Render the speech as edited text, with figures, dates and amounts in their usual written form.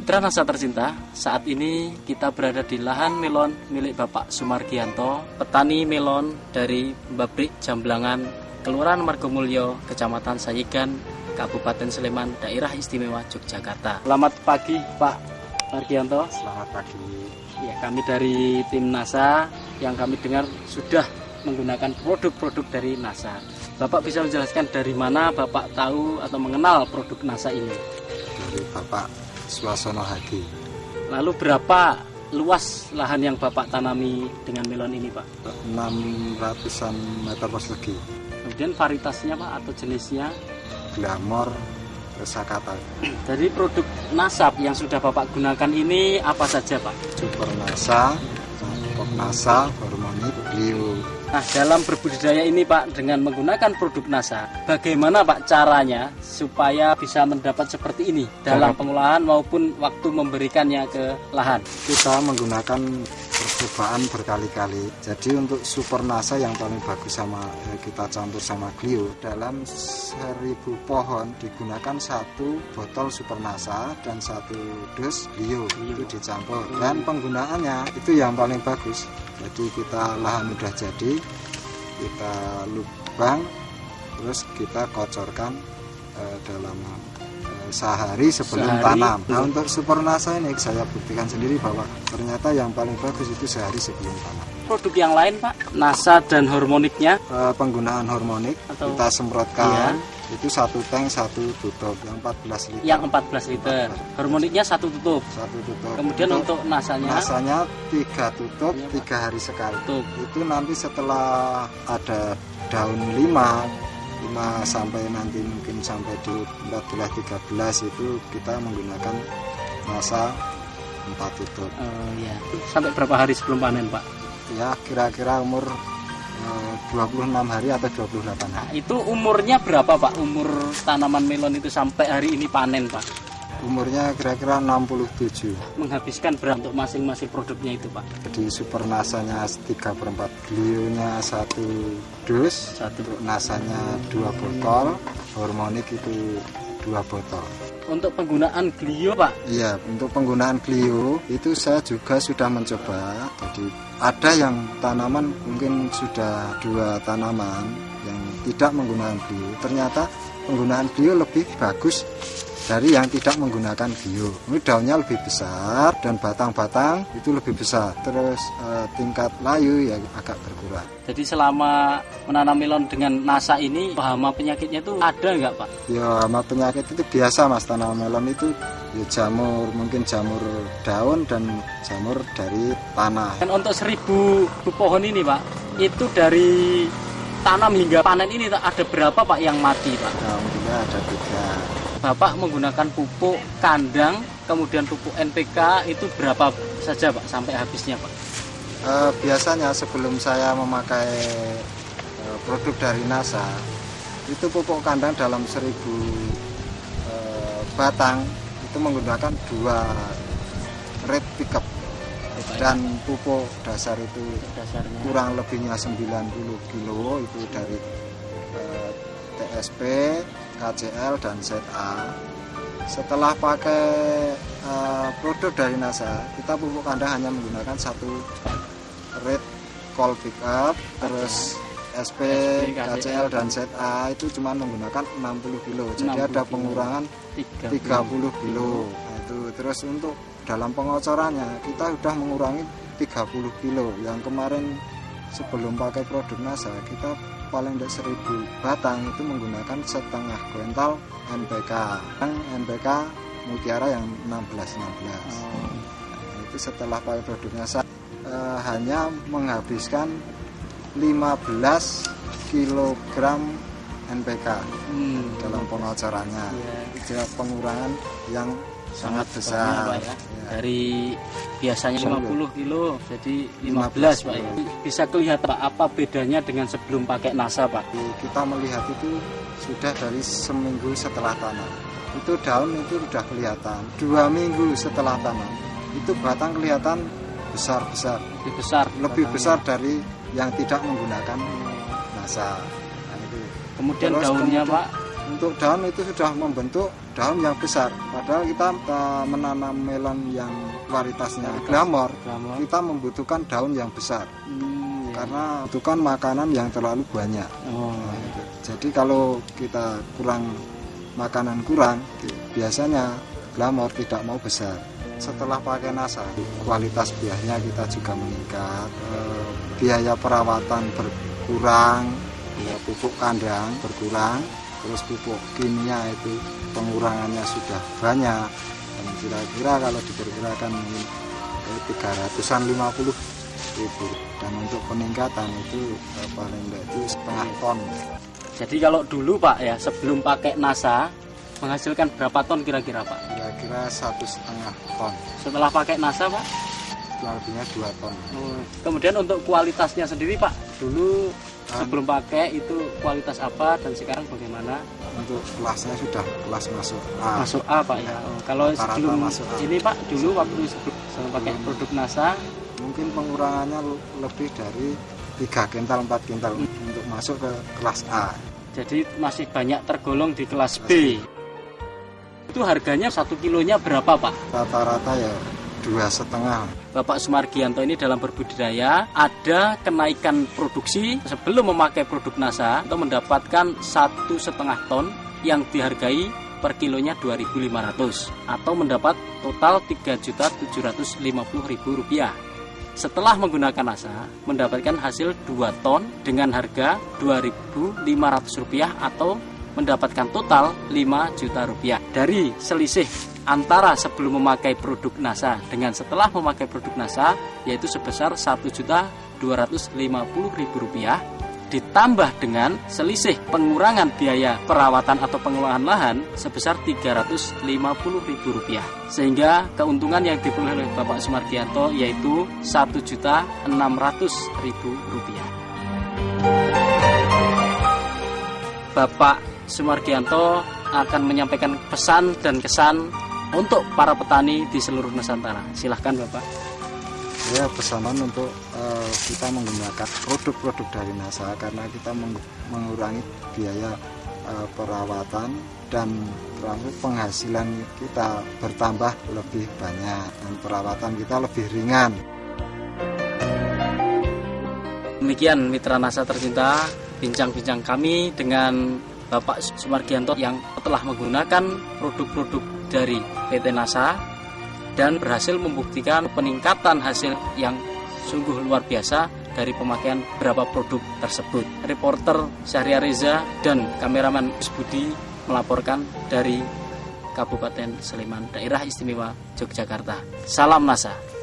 Mitra Nasa tercinta, saat ini kita berada di lahan melon milik Bapak Sumargianto, petani melon dari pabrik Jamblangan, Kelurahan Margomulyo, Kecamatan Sayigan, Kabupaten Sleman, Daerah Istimewa Yogyakarta. Selamat pagi Pak Margianto. Selamat pagi. Ya, kami dari tim NASA yang kami dengar sudah menggunakan produk-produk dari NASA. Bapak bisa menjelaskan dari mana Bapak tahu atau mengenal produk NASA ini? Dari Bapak Suasono Hadi. Lalu berapa luas lahan yang Bapak tanami dengan melon ini, Pak? 600-an meter persegi. Kemudian varietasnya, Pak, atau jenisnya? Glamor, Sakata. Jadi produk nasab yang sudah Bapak gunakan ini apa saja, Pak? Super Nasa, Pop Nasa, Hormoni, Glio. Nah, dalam berbudidaya ini, Pak, dengan menggunakan produk NASA, bagaimana, Pak, caranya supaya bisa mendapat seperti ini dalam pengolahan maupun waktu memberikannya ke lahan? Kita menggunakan percobaan berkali-kali. Jadi untuk Super Nasa yang paling bagus kita campur sama Glio. Dalam 1000 pohon digunakan 1 botol Super Nasa dan 1 dus Glio. Itu dicampur. Dan penggunaannya itu yang paling bagus. Jadi kita lahan udah jadi, kita lubang, terus kita kocorkan dalam sehari sebelum tanam. Nah, untuk Super Nasa ini saya buktikan sendiri bahwa ternyata yang paling bagus itu sehari sebelum tanam. Produk yang lain, Pak, NASA dan hormoniknya? Penggunaan hormonik atau kita semprotkan. Iya. Itu 1 tank 1 tutup yang 14 liter. Yang 14 liter. Hormoniknya 1 tutup. 1 tutup. Kemudian untuk nasanya? Nasanya 3 tutup, 3 hari sekali. Itu nanti setelah ada daun 5 sampai nanti mungkin sampai di 14-13 itu kita menggunakan Nasa 4 tutup. Ya. Sampai berapa hari sebelum panen, Pak? Ya, kira-kira umur 26 hari atau 28 hari. Nah, itu umurnya berapa, Pak? Umur tanaman melon itu sampai hari ini panen, Pak? Umurnya kira-kira 67. Menghabiskan berapa untuk masing-masing produknya itu, Pak? Jadi Super Nasanya 3/4, Glionya 1 dus, Nasanya 2 botol, Hormonik itu 2 botol. Untuk penggunaan Glio, Pak? Iya, untuk penggunaan Glio itu saya juga sudah mencoba. Jadi ada yang tanaman mungkin sudah 2 tanaman yang tidak menggunakan Glio. Ternyata penggunaan Glio lebih bagus dari yang tidak menggunakan Glio. Ini daunnya lebih besar dan batang-batang itu lebih besar. Terus tingkat layu ya agak berkurang. Jadi selama menanam melon dengan NASA ini, hama penyakitnya itu ada nggak, Pak? Ya, hama penyakit itu biasa, Mas. Tanaman melon itu ya jamur, mungkin jamur daun dan jamur dari tanah. Dan untuk 1000 pohon ini, Pak, itu dari tanam hingga panen ini ada berapa, Pak, yang mati, Pak? Alhamdulillah ada 3. Bapak menggunakan pupuk kandang, kemudian pupuk NPK itu berapa saja, Pak, sampai habisnya, Pak? Biasanya sebelum saya memakai produk dari NASA, itu pupuk kandang dalam 1000 batang itu menggunakan 2 red pickup. Dan pupuk dasar itu kurang lebihnya 90 kilo itu dari TSP, KCL dan ZA. Setelah pakai produk dari NASA, kita pupuk kandang hanya menggunakan 1 red call pickup, terus SP, KCL dan ZA itu cuma menggunakan 60 kilo. Jadi ada pengurangan 30 kilo. Nah, itu terus untuk dalam pengocorannya kita sudah mengurangi 30 kilo. Yang kemarin sebelum pakai produk NASA kita paling tidak 1000 batang itu menggunakan setengah kuintal NPK. NPK Mutiara yang 16. Nah, itu setelah pakai produknya saya hanya menghabiskan 15 kg NPK dalam pengocorannya. Itu pengurangan yang sangat besar, Pak, ya. Dari biasanya 50 kilo jadi 15, Pak. Bisa kelihatan, Pak, apa bedanya dengan sebelum pakai NASA, Pak? Kita melihat itu sudah dari seminggu setelah tanam. Itu daun itu sudah kelihatan. 2 minggu setelah tanam itu batang kelihatan besar-besar. Lebih besar dari yang tidak menggunakan NASA. Nah, itu. Kemudian daunnya, Pak? Untuk daun itu sudah membentuk daun yang besar. Padahal kita menanam melon yang kualitasnya glamor, kita membutuhkan daun yang besar. Karena membutuhkan makanan yang terlalu banyak. Nah, jadi kalau kita makanan kurang, biasanya glamor tidak mau besar. Setelah pakai NASA, kualitas buahnya kita juga meningkat, biaya perawatan berkurang, pupuk kandang berkurang, terus pupuk kimia itu pengurangannya sudah banyak, dan kira-kira kalau diperkirakan mungkin 350.000, dan untuk peningkatan itu paling enggak itu setengah ton. Jadi kalau dulu Pak ya, sebelum pakai NASA menghasilkan berapa ton kira-kira Pak? Kira-kira 1,5 ton. Setelah pakai NASA Pak? Lebihnya 2 ton. Kemudian untuk kualitasnya sendiri Pak, dulu sebelum pakai itu kualitas apa dan sekarang bagaimana? Untuk kelasnya sudah kelas masuk A. Masuk A Pak ya. Kalau sebelum ini Pak, dulu waktu sebelum pakai produk NASA, mungkin pengurangannya lebih dari 3 kintal 4 kintal untuk masuk ke kelas A. Jadi masih banyak tergolong di kelas B. Itu harganya 1 kilonya berapa Pak? Rata-rata ya 2,5. Bapak Sumargianto ini dalam berbudidaya ada kenaikan produksi sebelum memakai produk NASA untuk mendapatkan 1,5 ton yang dihargai per kilonya 2.500 atau mendapat total Rp3.750.000. Setelah menggunakan NASA mendapatkan hasil 2 ton dengan harga Rp2.500 atau mendapatkan total Rp5.000.000. Dari selisih antara sebelum memakai produk NASA dengan setelah memakai produk NASA, yaitu sebesar Rp1.250.000 ditambah dengan selisih pengurangan biaya perawatan atau pengelolaan lahan sebesar Rp350.000, sehingga keuntungan yang diperoleh oleh Bapak Sumargianto yaitu Rp1.600.000. Bapak Sumargianto akan menyampaikan pesan dan kesan untuk para petani di seluruh Nusantara. Silahkan Bapak. Ya, pesanan untuk kita menggunakan produk-produk dari NASA karena kita mengurangi biaya perawatan dan termasuk penghasilan kita bertambah lebih banyak dan perawatan kita lebih ringan. Demikian mitra NASA tercinta, bincang-bincang kami dengan Bapak Sumargianto yang telah menggunakan produk-produk dari PT NASA dan berhasil membuktikan peningkatan hasil yang sungguh luar biasa dari pemakaian beberapa produk tersebut. Reporter Syahria Reza dan kameramen Budi melaporkan dari Kabupaten Sleman, Daerah Istimewa Yogyakarta. Salam NASA.